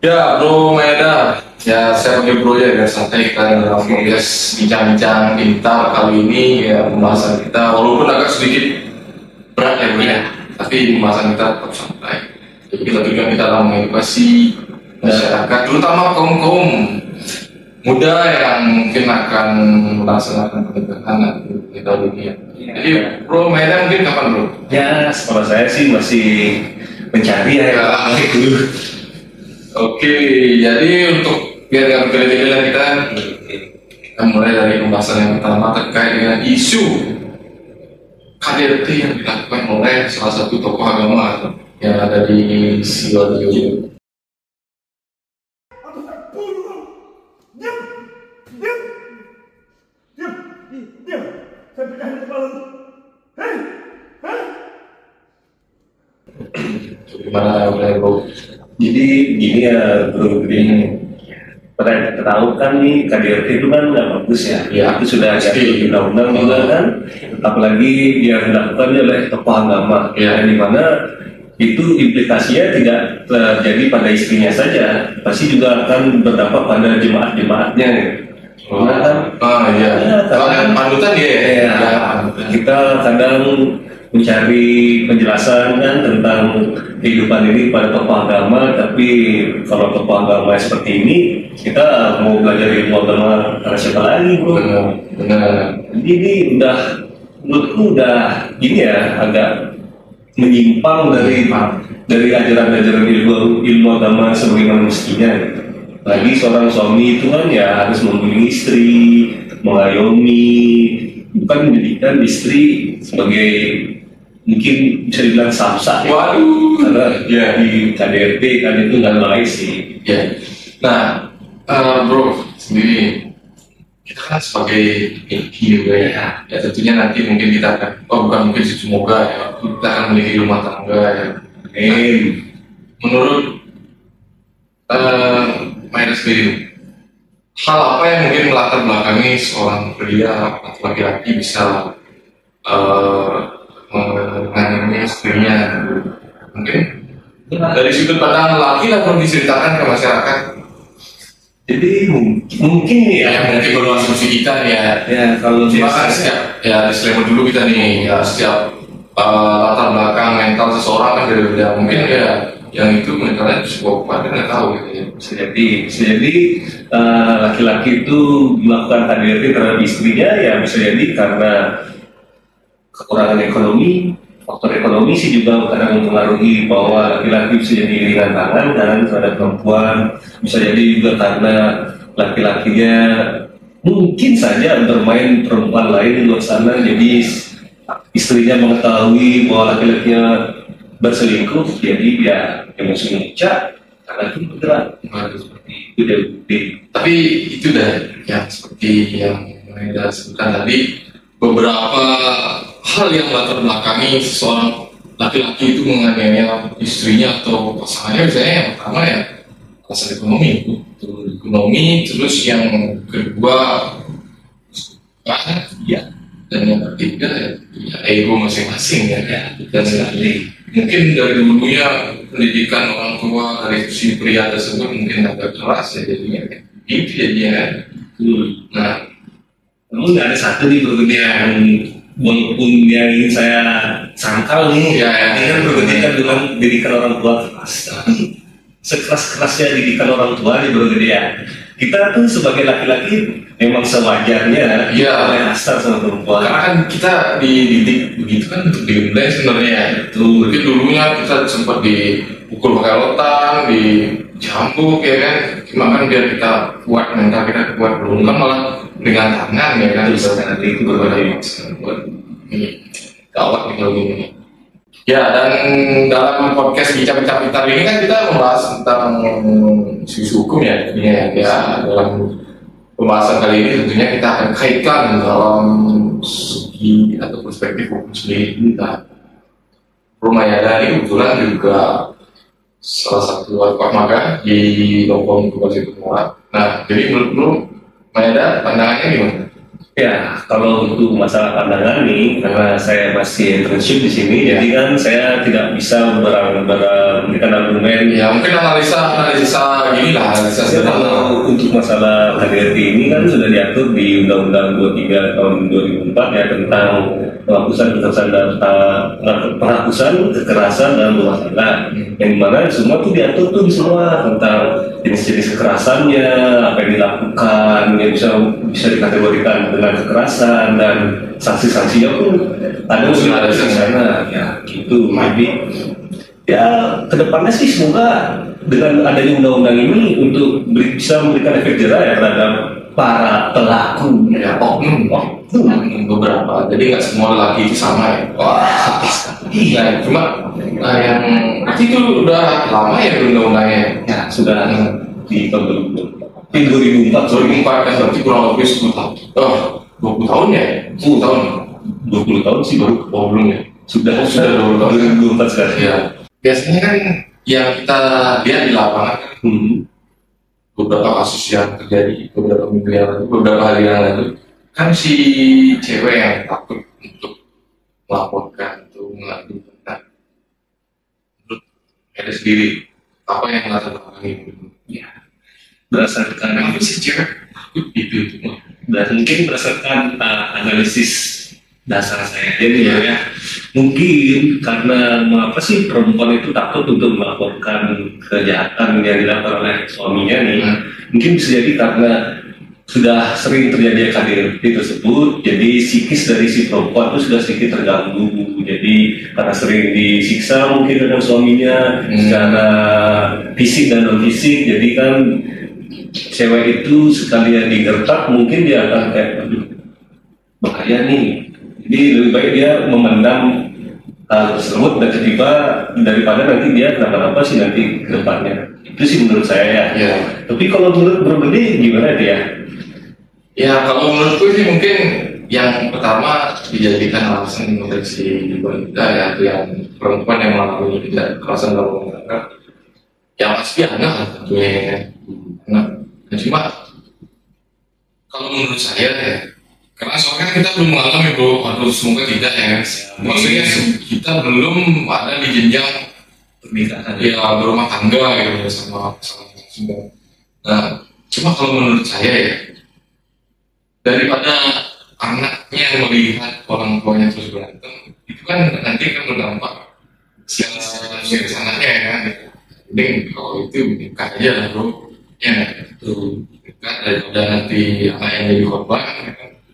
Ya, Bro Maeda. Ya, saya panggil Bro ya, biar santai kita dalam podcast bincang-bincang pintar kali ini. Ya, pembahasan kita walaupun agak sedikit berat ya, Bro ya, tapi pembahasan kita tetap santai. Jadi kita tujuan kita dalam mengedukasi masyarakat, terutama kaum-kaum muda yang mungkin akan melaksanakan pernikahan nanti di tahun ini ya. Jadi, Bro Maeda mungkin kapan, Bro? Ya, sekolah saya sih masih mencari ya. Oke, jadi untuk biar nggak bertele-tele kita mulai dari pembahasan yang pertama terkait dengan isu KDRT yang dilakukan oleh salah satu tokoh agama yang ada di Sidoarjo. Diam, diam, diam, diam. Saya pecahin kepala. Hei, hei. Gimana, Bro? Jadi gini ya, Bro, ini pada kita tahu kan nih KDRT itu kan nggak bagus ya. Ya, Itu sudah ada pasti. di undang-undang juga kan. Apalagi yang dilakukan oleh tokoh agama, Ya. di mana itu implikasinya tidak terjadi pada istrinya saja, pasti juga akan berdampak pada jemaat-jemaatnya. Karena kan Iya. Ya, Kalau yang panutan dia ya? Ya, Panutan. kita kadang mencari penjelasan kan tentang kehidupan ini pada tokoh agama, tapi kalau tokoh agama seperti ini, kita mau belajar ilmu agama karena siapa lagi, Bro? Benar. Jadi ini udah, menurutku udah gini ya, agak menyimpang dari ajaran-ajaran ilmu agama sebagaimana mestinya. Lagi seorang suami itu kan ya harus membimbing istri, mengayomi, bukan menjadikan istri sebagai mungkin bisa dibilang samsak ya. Waduh. Karena Ya. di KDRT kan itu nggak baik sih. Ya. Nah, Bro sendiri kita kan sebagai PQ ya, ya tentunya nanti mungkin kita akan, bukan mungkin sih, semoga ya kita akan memiliki rumah tangga ya. Menurut Maeda sendiri, hal apa yang mungkin melatar belakangi seorang pria atau laki-laki bisa menganiaya istrinya? Mungkin dari sudut pandang laki lah perlu diceritakan ke masyarakat. Jadi mungkin Ya, ya, mungkin baru asumsi kita ya. ya kalau Cuma kan biasa setiap, ya disclaimer dulu kita nih, ya setiap latar belakang mental seseorang kan beda-beda. Mungkin ya yang itu mentalnya sebuah kuat nggak tahu gitu ya. bisa jadi laki-laki itu melakukan KDRT terhadap istrinya ya bisa jadi karena kekurangan ekonomi. Faktor ekonomi sih juga kadang mempengaruhi bahwa laki-laki bisa jadi ringan tangan kan terhadap perempuan. Bisa jadi juga karena laki-lakinya mungkin saja bermain perempuan lain di luar sana, jadi istrinya mengetahui bahwa laki-lakinya berselingkuh, jadi dia emosi memuncak karena itu bergerak. Seperti itu dia bukti. Tapi itu dah ya seperti yang Maeda sebutkan tadi, beberapa hal yang latar belakangi seseorang laki-laki itu menganiaya istrinya atau pasangannya. Misalnya yang pertama ya alasan ekonomi, terus yang kedua Ya, dan yang ketiga ya ego masing-masing ya. Dan sekali. mungkin dari dulunya pendidikan orang tua dari si pria tersebut mungkin agak keras ya jadinya gitu jadinya. Nah, Namun nggak ada satu nih berbeda yang walaupun yang ingin saya sangkal nih, Ya. ini kan berbeda dengan didikan orang tua keras. Sekeras-kerasnya didikan orang tua nih berbeda ya. Kita tuh sebagai laki-laki memang sewajarnya Ya. oleh kasar sama perempuan. karena kan kita dididik begitu kan untuk dimulai sebenarnya. Itu mungkin dulunya kita sempat dipukul pakai rotan, dicambuk ya kan, cuma kan biar kita kuat, mental kita kuat. Belum kan malah dengan tangan ya kan, Terus nanti itu berbeda. buat ini gawat nih kalau gini. Ya, dan dalam podcast bincang-bincang pintar ini kan kita membahas tentang isu hukum ya, ya dalam pembahasan kali ini tentunya kita akan kaitkan dalam segi atau perspektif hukum sendiri kita. Rumah Yada ini kebetulan juga salah satu wali magang di Lombok Kabupaten Muara. Nah, jadi menurut Mayada pandangannya gimana? Ya, kalau untuk masalah pandangan nih, karena saya masih internship di sini, Ya. jadi kan saya tidak bisa memberikan argumen. Ya mungkin analisa gini lah, analisa Saya sederhana. kalau untuk masalah KDRT ini kan sudah diatur di Undang-Undang 23 tahun 2004 ya tentang penghapusan kekerasan dalam rumah tangga. Yang dimana semua tuh diatur tuh di semua tentang jenis-jenis kekerasannya, apa yang dilakukan, yang bisa dikategorikan dengan kekerasan dan sanksi-sanksinya pun ada Sudah ada di sana ya gitu. Jadi ya kedepannya sih semoga dengan adanya undang-undang ini untuk bisa memberikan efek jerah ya terhadap para pelaku Ya oknum beberapa, jadi nggak semua lelaki itu sama ya. Wah, Iya, cuma yang itu udah lama ya undang-undangnya. ya sudah di tahun 2004 2004 kan berarti kurang lebih 10 tahun. 20 tahun ya? 10 tahun. 20 tahun sih baru Belum ya? sudah 20 tahun. 2004 sekarang Ya. Biasanya kan yang kita lihat di lapangan kan beberapa kasus yang terjadi beberapa minggu yang lalu, beberapa hari yang lalu, kan si cewek yang takut untuk melaporkan atau mengadu tentang menurut ada sendiri apa yang latar belakang ini. ya berdasarkan Kenapa si cewek takut itu? dan mungkin berdasarkan analisis dasar saya jadi ya mungkin karena mengapa sih perempuan itu takut untuk melaporkan kejahatan yang dilakukan oleh suaminya nih mungkin bisa jadi karena sudah sering terjadi KDRT tersebut jadi psikis dari si perempuan itu sudah sedikit terganggu jadi karena sering disiksa mungkin dengan suaminya secara fisik dan non fisik jadi kan cewek itu sekalian digertak mungkin dia akan kayak aduh bahaya nih jadi lebih baik dia memendam hal tersebut dan tiba daripada nanti dia kenapa-napa sih nanti ke depannya itu sih menurut saya ya. Ya. Tapi kalau menurut Bro Bedi gimana dia? Ya kalau menurutku sih mungkin yang pertama dijadikan alasan proteksi wanita ya itu yang perempuan yang melakukan tidak kekerasan dalam rumah tangga yang pasti anak lah tentunya ya kan. Nah, cuma kalau menurut saya ya karena soalnya kita belum mengalami bro, aduh semoga tidak ya. Maksudnya kita belum ada di jenjang Pernikahan ya berumah tangga gitu sama semua. Nah, cuma kalau menurut saya ya daripada anaknya melihat orang tuanya terus berantem, itu kan nanti kan berdampak ke anaknya ya kan. Jadi kalau itu nikah aja lah bro, ya itu nikah daripada nanti anak yang jadi korban.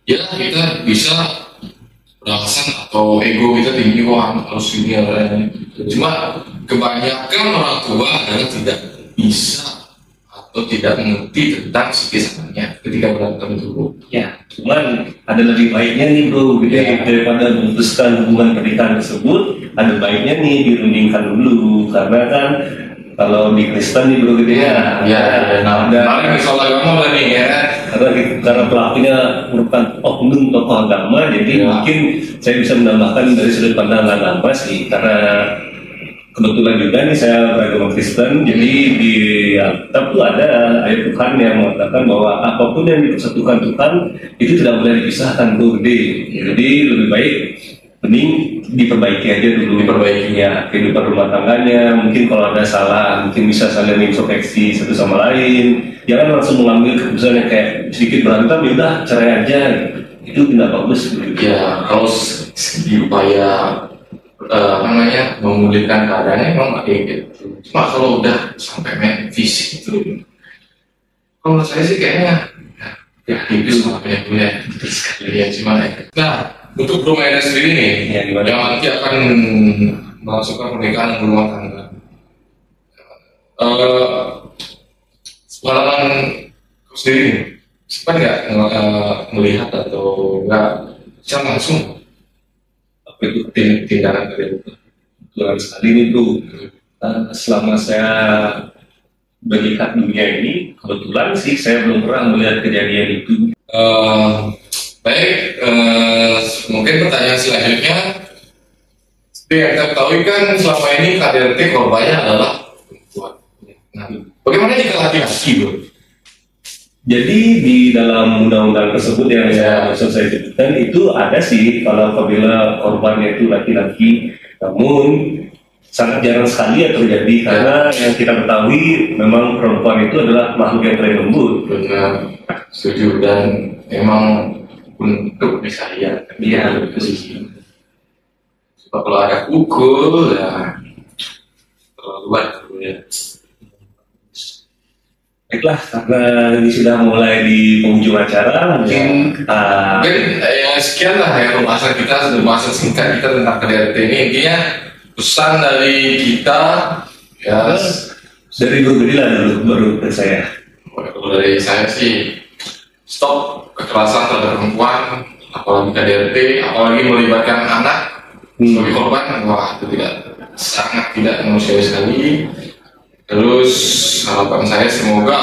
Ya kita bisa beralasan atau ego kita tinggi kok harus ini orang cuma kebanyakan orang tua adalah tidak bisa atau tidak mengerti tentang psikis anaknya ketika berantem itu. ya cuman ada lebih baiknya nih bro gitu ya. Daripada memutuskan hubungan pernikahan tersebut ada baiknya nih dirundingkan dulu karena kan kalau di Kristen nih bro gitu ya Nah, paling soal agama lah nih ya. karena pelakunya merupakan oknum tokoh agama jadi mungkin saya bisa menambahkan dari sudut pandang agama sih karena kebetulan juga nih saya beragama Kristen jadi di Alkitab tuh ada ayat Tuhan yang mengatakan bahwa apapun yang dipersatukan Tuhan itu tidak boleh dipisahkan bro jadi lebih baik mending diperbaiki aja dulu ya kehidupan rumah tangganya mungkin kalau ada salah mungkin bisa saling introspeksi satu sama lain jangan langsung mengambil keputusan yang kayak sedikit berantem ya udah cerai aja itu tidak bagus gitu. Ya kalau segi upaya memulihkan keadaannya memang kayak gitu cuma kalau udah sampai main fisik itu kalau saya sih kayaknya ya itu sama punya terus sekali ya cuma nah untuk Bro Maeda sendiri nih, yang nanti akan melangsungkan pernikahan rumah tangga. Pengalaman sendiri, sempat nggak melihat atau nggak secara langsung apa itu tindakan kalian? Betul sekali ini tuh selama saya melihat dunia ini kebetulan sih saya belum pernah melihat kejadian itu. Baik, mungkin pertanyaan selanjutnya seperti yang kita ketahui kan selama ini KDRT korbannya adalah perempuan. Nah, bagaimana jika laki-laki bro? Jadi di dalam undang-undang tersebut yang saya sebutkan itu ada sih kalau apabila korbannya itu laki-laki, namun sangat jarang sekali ya terjadi karena yang kita ketahui memang perempuan itu adalah makhluk yang paling lembut. Benar, setuju. Dan memang untuk misalnya dia ada posisi. Sebab kalau ada pukul ya terlaluan ya. Baiklah, karena ini sudah mulai di penghujung acara, mungkin sekian lah ya pembahasan kita, pembahasan singkat kita tentang KDRT ini. Intinya pesan dari kita ya dari Guru lah dulu baru ke saya. Kalau dari saya sih stop kekerasan terhadap perempuan, apalagi KDRT, apalagi melibatkan anak sebagai korban. Wah, itu sangat tidak manusiawi sekali. Terus harapan saya semoga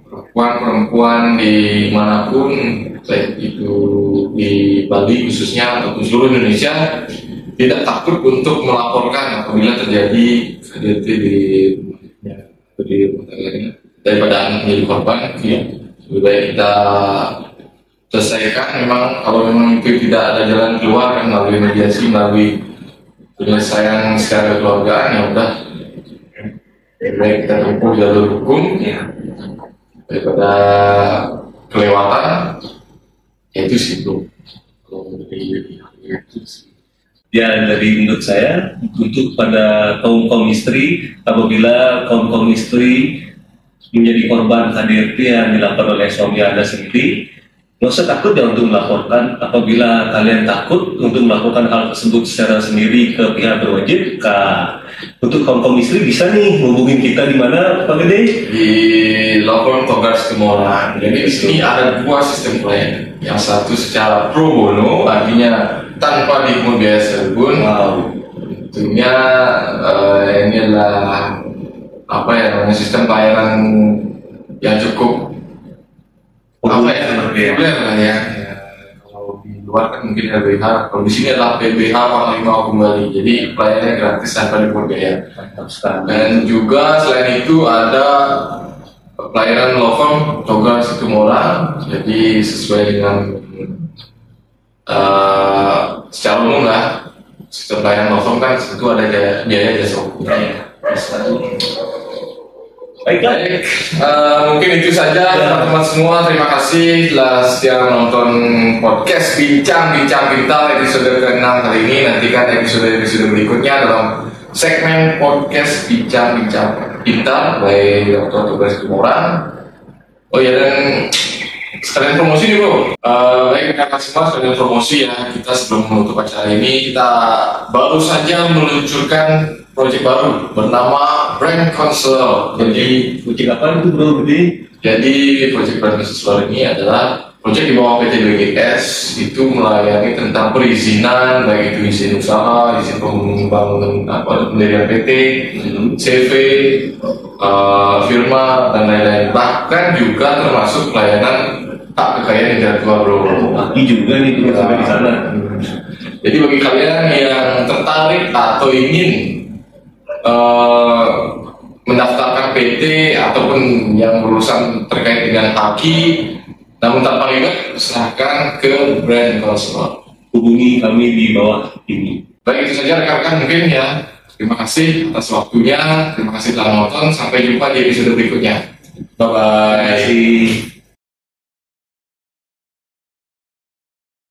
perempuan-perempuan dimanapun, baik itu di Bali khususnya ataupun seluruh Indonesia, tidak takut untuk melaporkan apabila terjadi KDRT di rumah tangganya daripada menjadi korban. Ya, lebih baik kita selesaikan. Memang kalau memang itu tidak ada jalan keluar kan, melalui mediasi, melalui penyelesaian secara kekeluargaan, ya udah. Baik kita tempuh jalur hukum ya, daripada kelewatan ya itu sih bro. Ya dari menurut saya untuk pada kaum istri, apabila kaum istri menjadi korban KDRT yang dilakukan oleh suami Anda sendiri, nggak usah takut ya untuk melaporkan. Apabila kalian takut untuk melakukan hal tersebut secara sendiri ke pihak berwajib, untuk kaum istri bisa nih hubungin kita di mana Pak Gede? Di Law Firm Togar Stimorang. Jadi di sini ada dua sistem pelayanan. Yang satu secara pro bono, artinya tanpa dipungut biaya sedikitpun. Tentunya ini adalah apa ya namanya, sistem pelayanan yang cukup populer lah ya. Kalau di luar kan mungkin LBH, kalau di sini adalah PBH Panglima Hukum Bali. Jadi pelayanannya gratis tanpa dipungut biaya. Dan juga selain itu ada pelayanan law firm Togar Situmorang. Jadi sesuai dengan secara umum lah, sistem pelayanan law firm kan tentu ada biaya jasa hukum. Baik, mungkin itu saja teman-teman semua. Terima kasih telah setia menonton podcast Bincang-Bincang Pintar episode ke-6 kali ini. Nantikan episode berikutnya dalam segmen podcast Bincang-Bincang Pintar by Dr. Togar Situmorang. Oh ya, dan sekalian promosi nih bro. Baik rekan semua, sekalian promosi ya. Kita sebelum menutup acara ini, kita baru saja meluncurkan proyek baru bernama Brand Counselor. Jadi proyek apa itu bro? Jadi proyek Brand Counselor ini adalah proyek di bawah PT BGS, itu melayani tentang perizinan, baik itu izin usaha, izin pembangunan pendirian PT, CV, firma dan lain-lain. Bahkan juga termasuk pelayanan hak kekayaan intelektual bro. Lagi juga nih tuh sampai di sana. Jadi bagi kalian yang tertarik atau ingin mendaftarkan PT ataupun yang berurusan terkait dengan haki, namun tanpa ribet, silahkan ke Brand Counselor. Hubungi kami di bawah ini. Baik, itu saja rekan-rekan mungkin ya. Terima kasih atas waktunya, terima kasih telah menonton. Sampai jumpa di episode berikutnya. Bye-bye. Terima kasih.